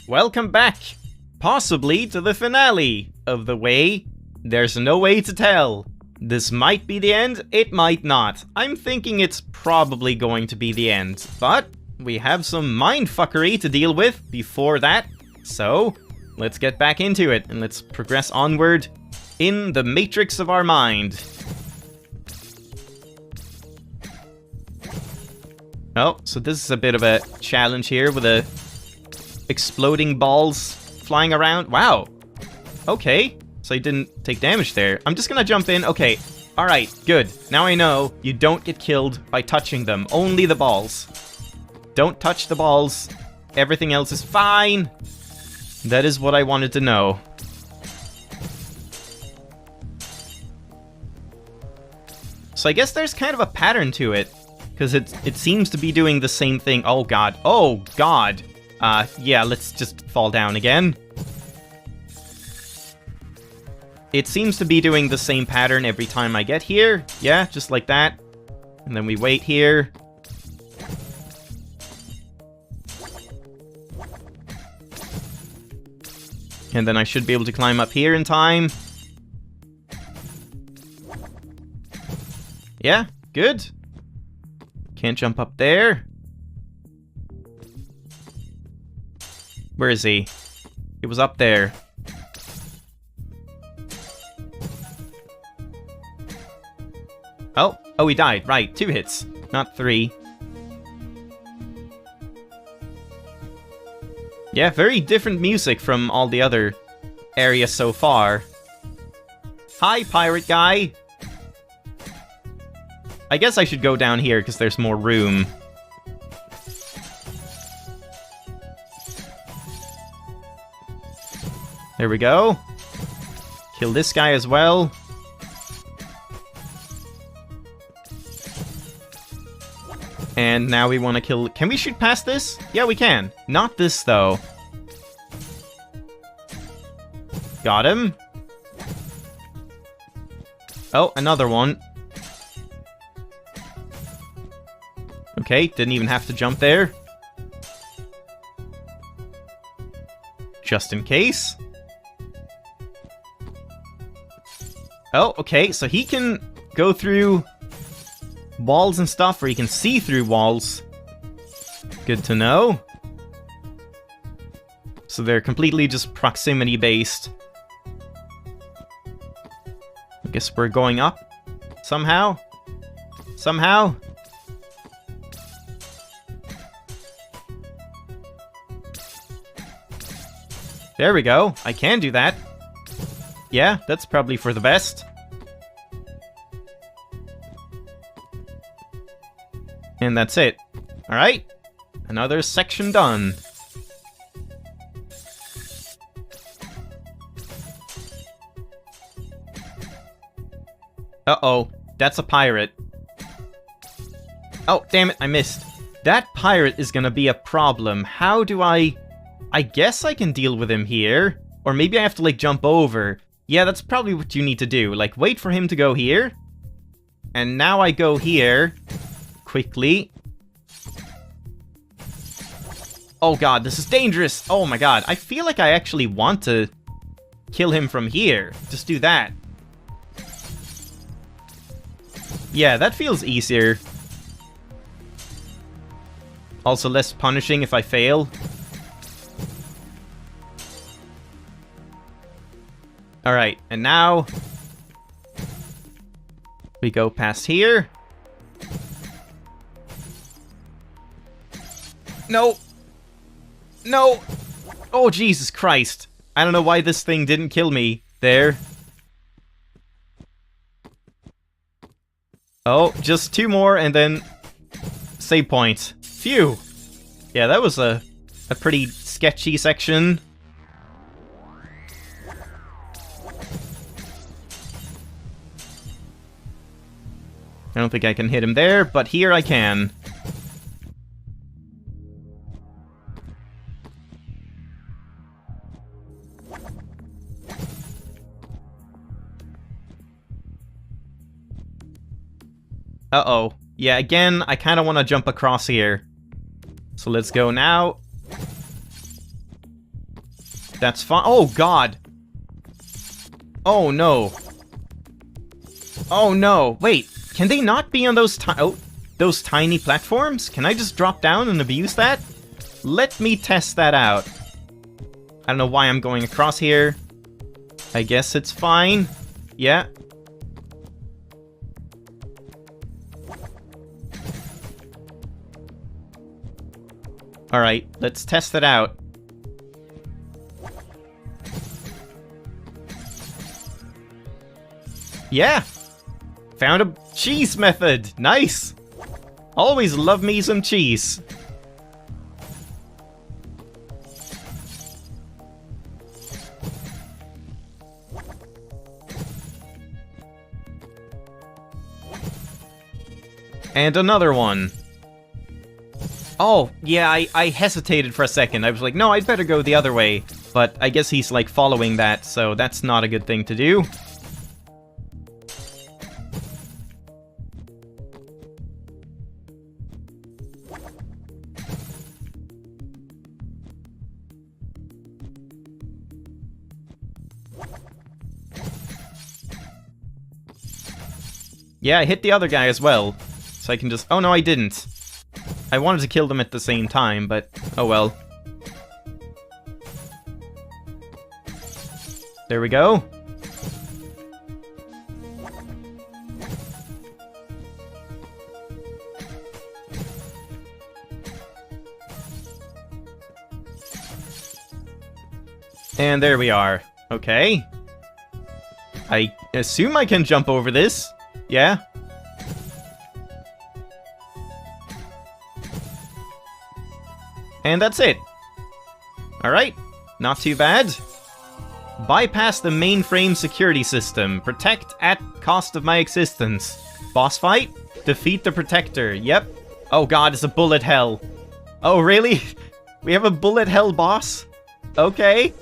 Welcome back, possibly to the finale of The Way. There's no way to tell. This might be the end, it might not. I'm thinking it's probably going to be the end, but we have some mindfuckery to deal with before that, so let's get back into it and let's progress onward in the matrix of our mind. Oh, so this is a bit of a challenge here with the exploding balls flying around. Wow. Okay. So I didn't take damage there. I'm just gonna jump in. Okay. Alright, good. Now I know you don't get killed by touching them. Only the balls. Don't touch the balls. Everything else is fine. That is what I wanted to know. So I guess there's kind of a pattern to it. Because it seems to be doing the same thing. Oh god. Oh god. Yeah, let's just fall down again. It seems to be doing the same pattern every time I get here. Yeah, just like that. And then we wait here. And then I should be able to climb up here in time. Yeah, good. Can't jump up there. Where is he? He was up there. Oh, he died. Right, 2 hits, not 3. Yeah, very different music from all the other areas so far. Hi, pirate guy. I guess I should go down here because there's more room. There we go. Kill this guy as well. And now we want to kill... Can we shoot past this? Yeah, we can. Not this, though. Got him. Oh, another one. Okay, didn't even have to jump there. Just in case. Oh, okay, so he can go through walls and stuff, or he can see through walls. Good to know. So they're completely just proximity based. I guess we're going up somehow. Somehow. There we go. I can do that. Yeah, that's probably for the best. And that's it. Alright. Another section done. Uh-oh. That's a pirate. Oh, damn it, I missed. That pirate is gonna be a problem. How do I guess I can deal with him here. Or maybe I have to, like, jump over. Yeah, that's probably what you need to do. Like, wait for him to go here. And now I go here. Quickly. Oh god, this is dangerous! Oh my god, I feel like I actually want to kill him from here. Just do that. Yeah, that feels easier. Also less punishing if I fail. Alright, and now we go past here. No! No! Oh, Jesus Christ. I don't know why this thing didn't kill me there. Oh, just 2 more and then save point. Phew! Yeah, that was a pretty sketchy section. I don't think I can hit him there, but here I can. Uh-oh. Yeah, again, I kind of want to jump across here. So let's go now. That's fine. Oh, God. Oh, no. Oh, no. Wait, can they not be on those those tiny platforms? Can I just drop down and abuse that? Let me test that out. I don't know why I'm going across here. I guess it's fine. Yeah. Alright, let's test it out. Yeah! Found a cheese method! Nice! Always love me some cheese. And another one. Oh, yeah, I hesitated for a second. I was like, no, I'd better go the other way. But I guess he's, like, following that, so that's not a good thing to do. Yeah, I hit the other guy as well. So I can just... Oh, no, I didn't. I wanted to kill them at the same time, but... Oh, well. There we go. And there we are. Okay. I assume I can jump over this. Yeah. And that's it. Alright. Not too bad. Bypass the mainframe security system. Protect at cost of my existence. Boss fight? Defeat the protector. Yep. Oh god, it's a bullet hell. Oh, really? We have a bullet hell boss? Okay.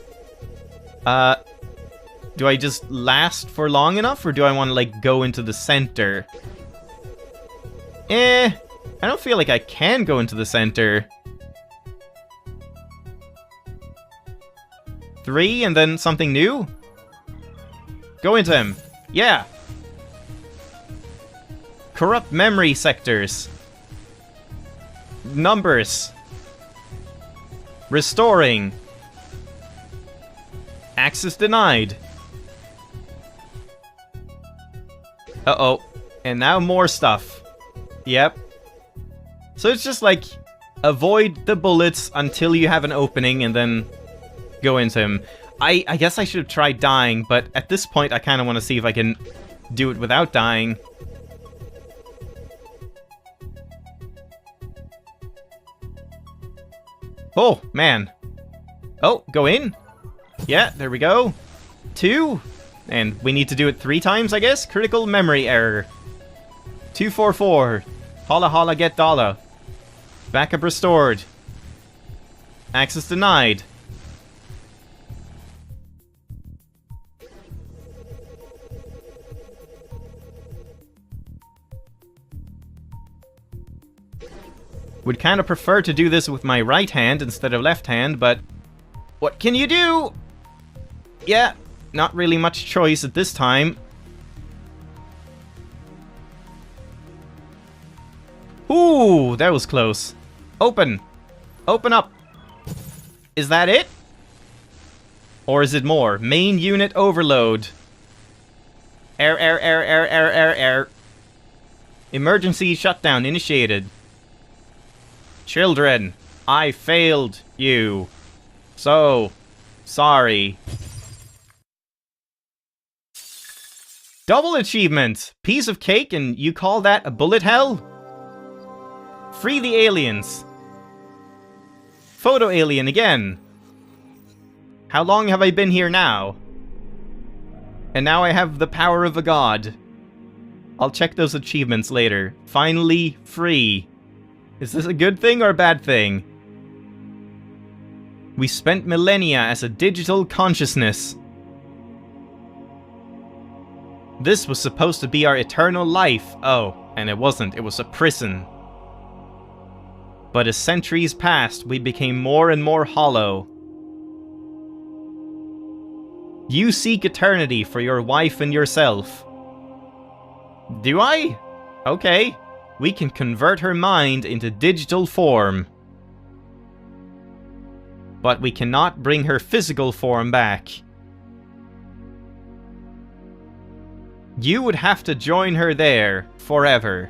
Do I just last for long enough, or do I want to, like, go into the center? I don't feel like I can go into the center. 3, and then something new? Go into him. Yeah. Corrupt memory sectors. Numbers. Restoring. Access denied. Uh-oh. And now more stuff. Yep. So it's just like, avoid the bullets until you have an opening, and then go into him. I guess I should have tried dying, but at this point I kind of want to see if I can do it without dying. Oh, man. Oh, go in? Yeah, there we go. 2. And we need to do it 3 times, I guess? Critical memory error. 244. Holla holla get dollar. Backup restored. Access denied. Would kind of prefer to do this with my right hand instead of left hand, but what can you do? Yeah, not really much choice at this time. Ooh, that was close. Open. Open up. Is that it? Or is it more? Main unit overload. Error. Emergency shutdown initiated. Children, I failed you. So, sorry. Double achievement! Piece of cake and you call that a bullet hell? Free the aliens. Photo alien again. How long have I been here now? And now I have the power of a god. I'll check those achievements later. Finally free. Is this a good thing or a bad thing? We spent millennia as a digital consciousness. This was supposed to be our eternal life. Oh, and it wasn't. It was a prison. But as centuries passed, we became more and more hollow. You seek eternity for your wife and yourself. Do I? Okay. We can convert her mind into digital form. But we cannot bring her physical form back. You would have to join her there forever.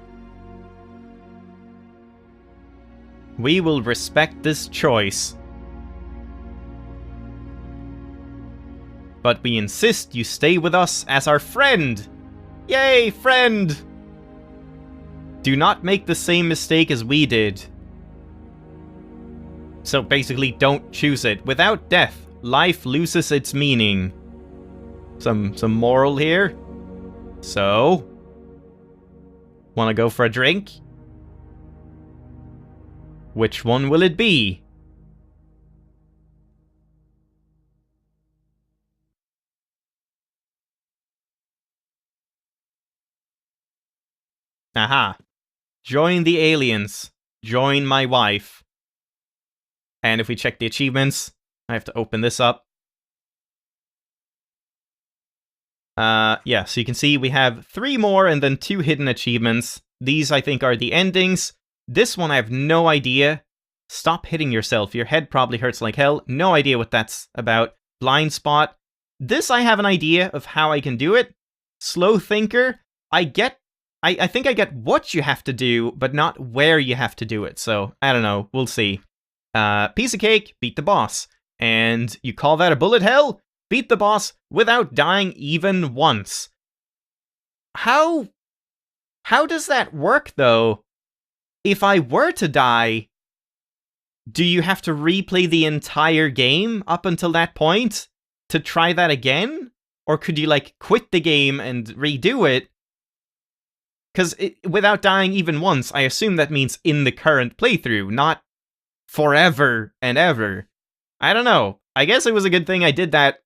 We will respect this choice. But we insist you stay with us as our friend. Yay, friend! Do not make the same mistake as we did. So basically, don't choose it. Without death, life loses its meaning. Some moral here. So, wanna go for a drink? Which one will it be? Aha. Join the aliens. Join my wife. And if we check the achievements, I have to open this up. Yeah, so you can see we have 3 more and then 2 hidden achievements. These, I think, are the endings. This one, I have no idea. Stop hitting yourself. Your head probably hurts like hell. No idea what that's about. Blind spot. This, I have an idea of how I can do it. Slow thinker. I think I get what you have to do, but not where you have to do it. So, I don't know. We'll see. Piece of cake, beat the boss. And you call that a bullet hell? Beat the boss without dying even once. How does that work, though? If I were to die, do you have to replay the entire game up until that point to try that again? Or could you, like, quit the game and redo it? Because without dying even once, I assume that means in the current playthrough, not forever and ever. I don't know. I guess it was a good thing I did that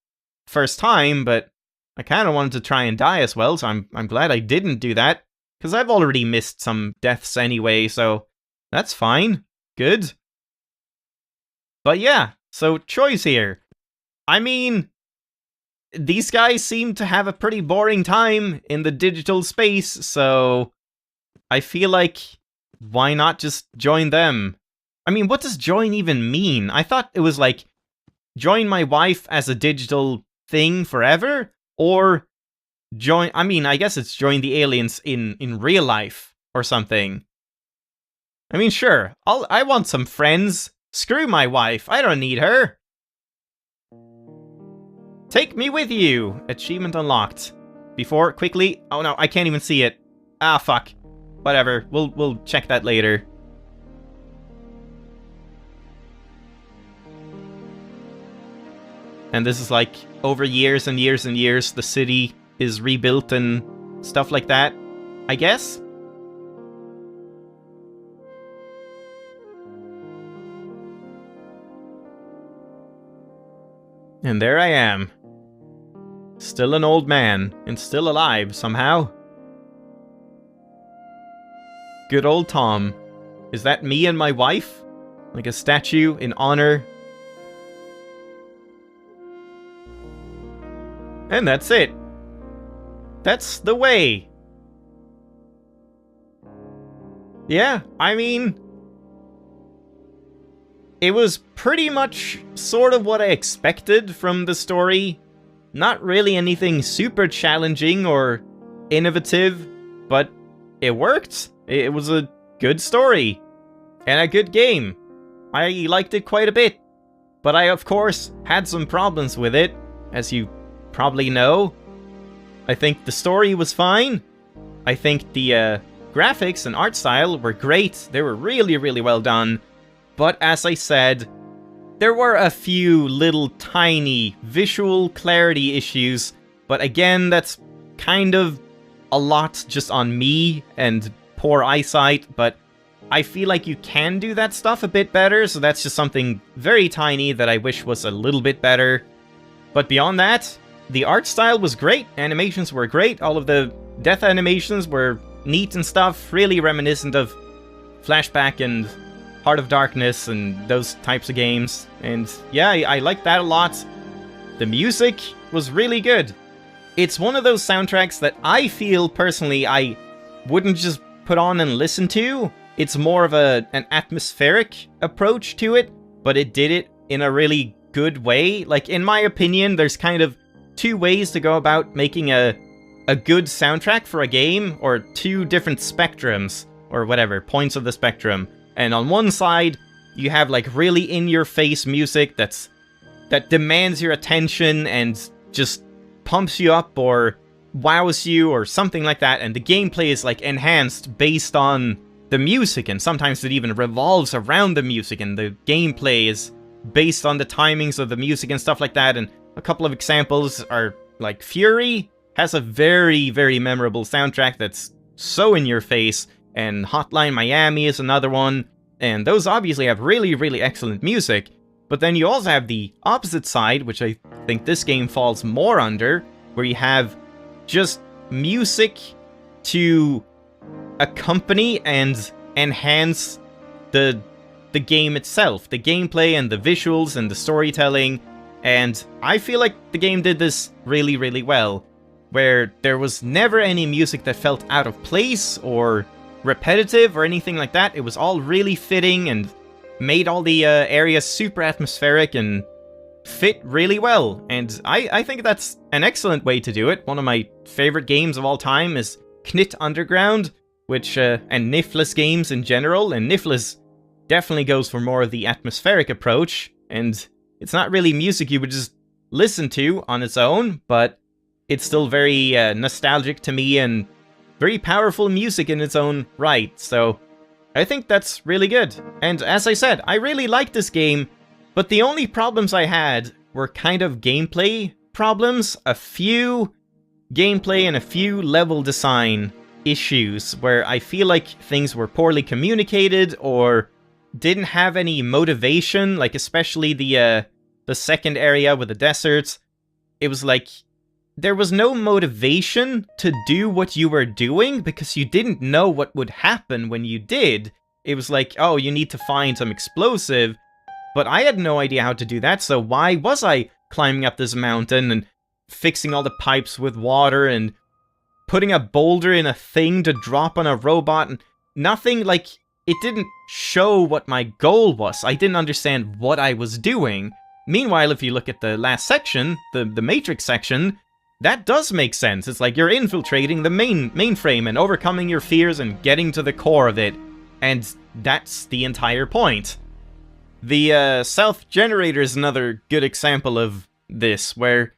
first time, but I kind of wanted to try and die as well, so I'm glad I didn't do that. Because I've already missed some deaths anyway, so that's fine. Good. But yeah, so choice here. I mean, these guys seem to have a pretty boring time in the digital space, so I feel like, why not just join them? I mean, what does join even mean? I thought it was like, join my wife as a digital thing forever? Or join, I mean, I guess it's join the aliens in real life or something. I mean, sure, I want some friends. Screw my wife, I don't need her. Take me with you! Achievement unlocked. Before, quickly. Oh no, I can't even see it. Ah, fuck. Whatever, we'll check that later. And this is like, over years and years and years, the city is rebuilt and stuff like that, I guess? And there I am. Still an old man, and still alive, somehow. Good old Tom. Is that me and my wife? Like a statue in honor? And that's it. That's the way. Yeah, I mean, it was pretty much sort of what I expected from the story. Not really anything super challenging or innovative, but it worked. It was a good story. And a good game. I liked it quite a bit. But I, of course, had some problems with it, as you probably know. I think the story was fine. I think the graphics and art style were great. They were really, really well done. But as I said, there were a few little tiny visual clarity issues. But again, that's kind of a lot just on me and poor eyesight. But I feel like you can do that stuff a bit better. So that's just something very tiny that I wish was a little bit better. But beyond that, the art style was great. Animations were great. All of the death animations were neat and stuff. Really reminiscent of Flashback and Heart of Darkness and those types of games. And yeah, I liked that a lot. the music was really good. It's one of those soundtracks that I feel personally I wouldn't just put on and listen to. It's more of an atmospheric approach to it, but it did it in a really good way. Like, in my opinion, there's kind of two ways to go about making a good soundtrack for a game, or two different spectrums, or whatever, points of the spectrum. And on one side, you have like really in-your-face music that demands your attention and just pumps you up or wows you or something like that, and the gameplay is like enhanced based on the music, and sometimes it even revolves around the music, and the gameplay is based on the timings of the music and stuff like that. And a couple of examples are like Fury has a very, very memorable soundtrack that's so in your face, and Hotline Miami is another one, and those obviously have really, really excellent music. But then you also have the opposite side, which I think this game falls more under, where you have just music to accompany and enhance the game itself, the gameplay and the visuals and the storytelling. And I feel like the game did this really, really well, where there was never any music that felt out of place or repetitive or anything like that. It was all really fitting and made all the areas super atmospheric and fit really well. And I think that's an excellent way to do it. One of my favorite games of all time is Knit Underground, which and Niflus games in general, and Niflus definitely goes for more of the atmospheric approach, and it's not really music you would just listen to on its own, but it's still very nostalgic to me and very powerful music in its own right. So I think that's really good. And as I said, I really like this game, but the only problems I had were kind of gameplay problems, a few gameplay and a few level design issues where I feel like things were poorly communicated or didn't have any motivation, like especially the second area with the deserts. It was like there was no motivation to do what you were doing because you didn't know what would happen when you did. It was like, oh, you need to find some explosive, but I had no idea how to do that, so why was I climbing up this mountain and fixing all the pipes with water and putting a boulder in a thing to drop on a robot? And nothing, like, it didn't show what my goal was. I didn't understand what I was doing. Meanwhile, if you look at the last section, the Matrix section, that does make sense. It's like you're infiltrating the mainframe and overcoming your fears and getting to the core of it. And that's the entire point. The South Generator is another good example of this, where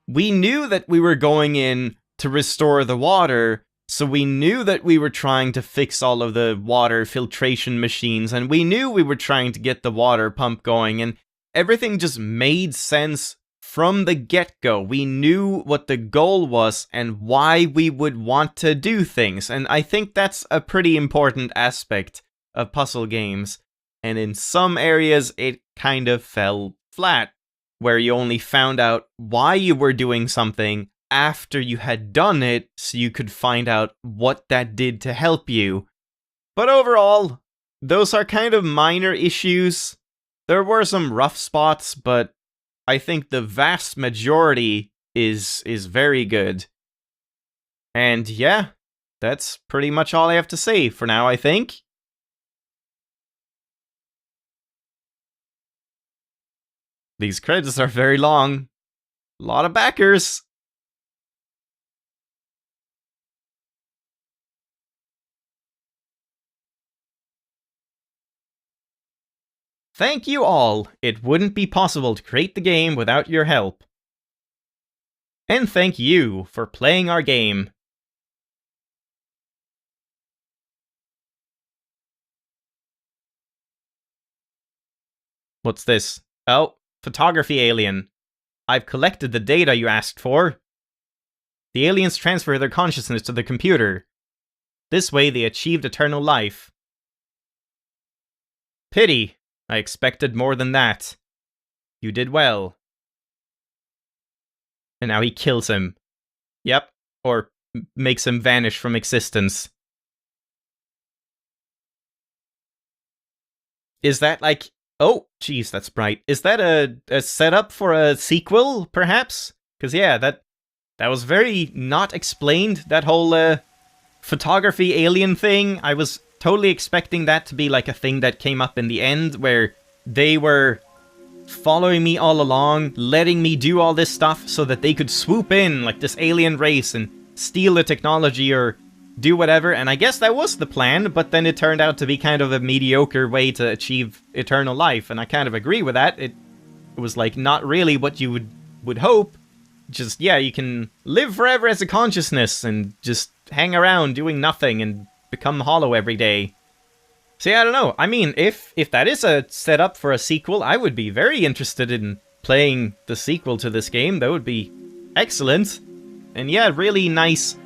we knew that we were going in to restore the water, so we knew that we were trying to fix all of the water filtration machines, and we knew we were trying to get the water pump going, and everything just made sense from the get-go. We knew what the goal was and why we would want to do things, and I think that's a pretty important aspect of puzzle games. And in some areas, it kind of fell flat, where you only found out why you were doing something after you had done it, so you could find out what that did to help you. But overall, those are kind of minor issues. There were some rough spots, but I think the vast majority is very good. And yeah, that's pretty much all I have to say for now, I think. These credits are very long. A lot of backers. Thank you all. It wouldn't be possible to create the game without your help. And thank you for playing our game. What's this? Oh, photography alien. I've collected the data you asked for. The aliens transfer their consciousness to the computer. This way they achieved eternal life. Pity. I expected more than that. You did well. And now he kills him. Yep. Or makes him vanish from existence. Is that like Oh, geez, that's bright. Is that a setup for a sequel, perhaps? Because, yeah, that was very not explained, that whole photography alien thing. I was totally expecting that to be like a thing that came up in the end, where they were following me all along, letting me do all this stuff so that they could swoop in, like this alien race, and steal the technology or do whatever. And I guess that was the plan, but then it turned out to be kind of a mediocre way to achieve eternal life, and I kind of agree with that. It was like not really what you would hope. Just, yeah, you can live forever as a consciousness and just hang around doing nothing and become hollow every day. So yeah, I don't know. I mean, if that is a setup for a sequel, I would be very interested in playing the sequel to this game. That would be excellent. And yeah, really nice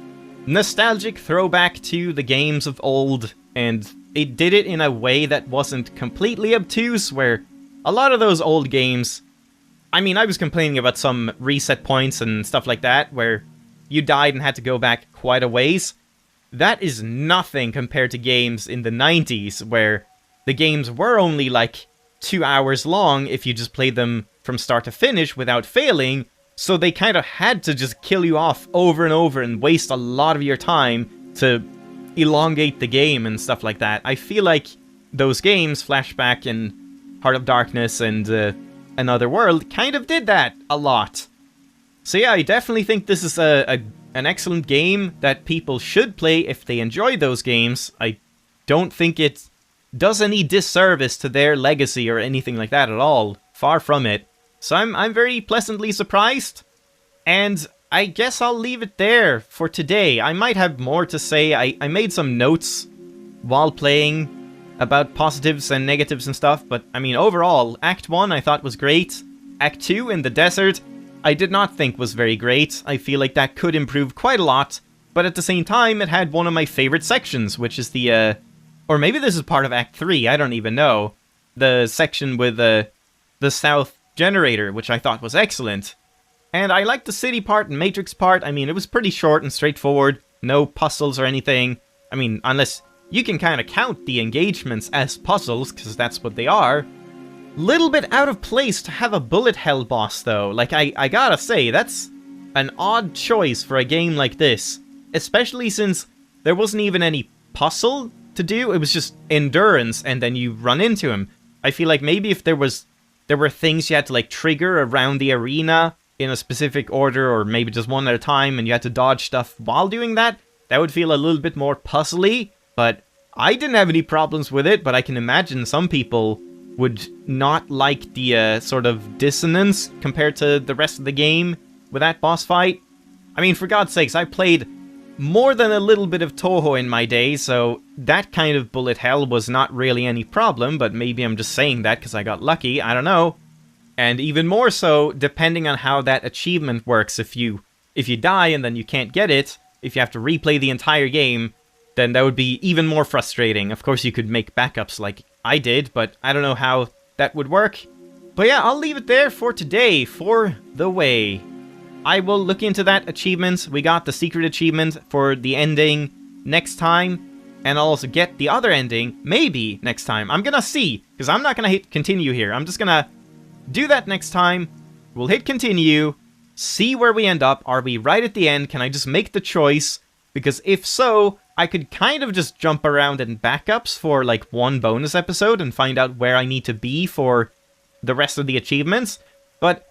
nostalgic throwback to the games of old, and it did it in a way that wasn't completely obtuse, where a lot of those old games, I mean, I was complaining about some reset points and stuff like that, where you died and had to go back quite a ways. That is nothing compared to games in the 90s, where the games were only like 2 hours long if you just played them from start to finish without failing, so they kind of had to just kill you off over and over and waste a lot of your time to elongate the game and stuff like that. I feel like those games, Flashback and Heart of Darkness and Another World, kind of did that a lot. So yeah, I definitely think this is an excellent game that people should play if they enjoy those games. I don't think it does any disservice to their legacy or anything like that at all. Far from it. So I'm very pleasantly surprised, and I guess I'll leave it there for today. I might have more to say. I made some notes while playing about positives and negatives and stuff, but I mean, overall, Act 1 I thought was great. Act 2 in the desert, I did not think was very great. I feel like that could improve quite a lot, but at the same time, it had one of my favorite sections, which is the, or maybe this is part of Act 3, I don't even know. The section with the South generator, which I thought was excellent. And I liked the city part and Matrix part. I mean, it was pretty short and straightforward, no puzzles or anything. I mean, unless you can kind of count the engagements as puzzles, because that's what they are. Little bit out of place to have a bullet hell boss, though. Like, I gotta say, that's an odd choice for a game like this. Especially since there wasn't even any puzzle to do, it was just endurance, and then you run into him. I feel like maybe if there were things you had to, like, trigger around the arena in a specific order, or maybe just one at a time, and you had to dodge stuff while doing that, that would feel a little bit more puzzly, but I didn't have any problems with it, but I can imagine some people would not like the sort of dissonance compared to the rest of the game with that boss fight. I mean, for God's sakes, I played more than a little bit of Toho in my day, so that kind of bullet hell was not really any problem, but maybe I'm just saying that because I got lucky, I don't know. And even more so, depending on how that achievement works, if you die and then you can't get it, if you have to replay the entire game, then that would be even more frustrating. Of course, you could make backups like I did, but I don't know how that would work. But yeah, I'll leave it there for today, for The Way. I will look into that achievement. We got the secret achievement for the ending next time, and I'll also get the other ending, maybe, next time. I'm gonna see, because I'm not gonna hit continue here. I'm just gonna do that next time. We'll hit continue, see where we end up. Are we right at the end? Can I just make the choice? Because if so, I could kind of just jump around in backups for like one bonus episode and find out where I need to be for the rest of the achievements. But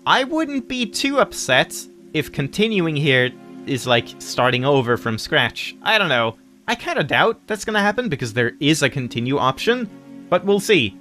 I wouldn't be too upset if continuing here is like starting over from scratch. I don't know. I kind of doubt that's gonna happen because there is a continue option, but we'll see.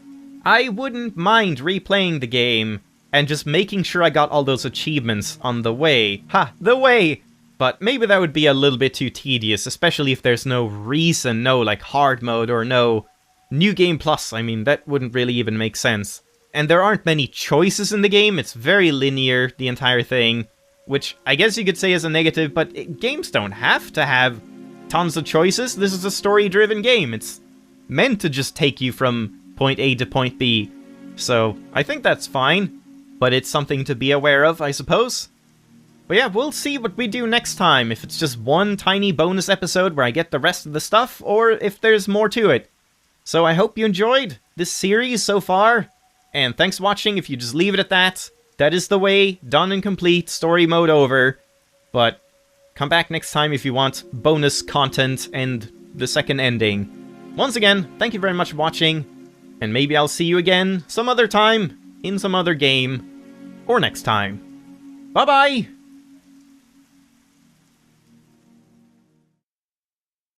I wouldn't mind replaying the game and just making sure I got all those achievements on the way. Ha! The way! But maybe that would be a little bit too tedious, especially if there's no reason, no like hard mode or no New Game Plus. I mean, that wouldn't really even make sense. And there aren't many choices in the game. It's very linear, the entire thing, which I guess you could say is a negative, but games don't have to have tons of choices. This is a story-driven game. It's meant to just take you from point A to point B. So I think that's fine, but it's something to be aware of, I suppose. But yeah, we'll see what we do next time, if it's just one tiny bonus episode where I get the rest of the stuff, or if there's more to it. So I hope you enjoyed this series so far, and thanks for watching. If you just leave it at that, that is the way, done and complete, story mode over. But come back next time if you want bonus content and the second ending. Once again, thank you very much for watching, and maybe I'll see you again some other time, in some other game, or next time. Bye-bye!